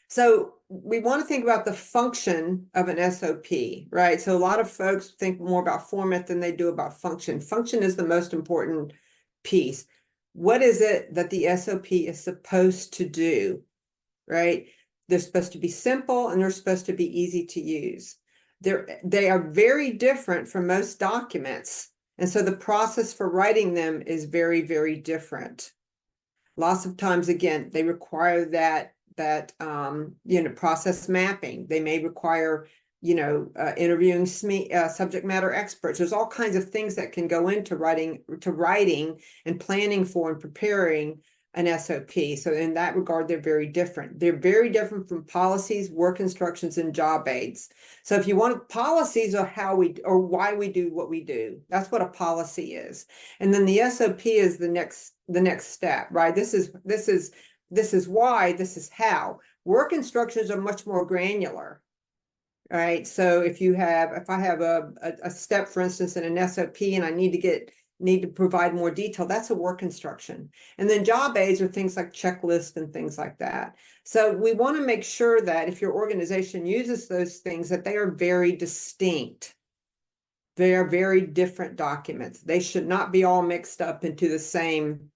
So we want to think about the function of an SOP, right? So a lot of folks think more about format than they do about function. Function is the most important piece. What is it that the SOP is supposed to do, right? They're supposed to be simple and they're supposed to be easy to use. They are very different from most documents. And so the process for writing them is very, very different. Lots of times, again, they require that process mapping. They may require, interviewing subject matter experts. There's all kinds of things that can go into writing and planning for and preparing an SOP. So in that regard, they're very different. They're very different from policies, work instructions, and job aids. So if you want, policies are why we do what we do. That's what a policy is. And then the SOP is the next step, right? This is why, this is how. Work instructions are much more granular. Right. So if I have a step, for instance, in an SOP and I need to provide more detail, that's a work instruction. And then job aids are things like checklists and things like that. So we want to make sure that if your organization uses those things, that they are very distinct. They are very different documents. They should not be all mixed up into the same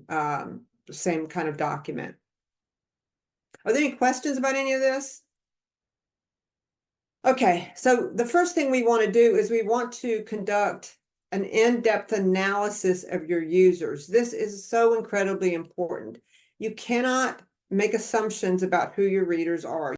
kind of document. Are there any questions about any of this? Okay, so the first thing we want to do is we want to conduct an in-depth analysis of your users. This is so incredibly important. You cannot make assumptions about who your readers are.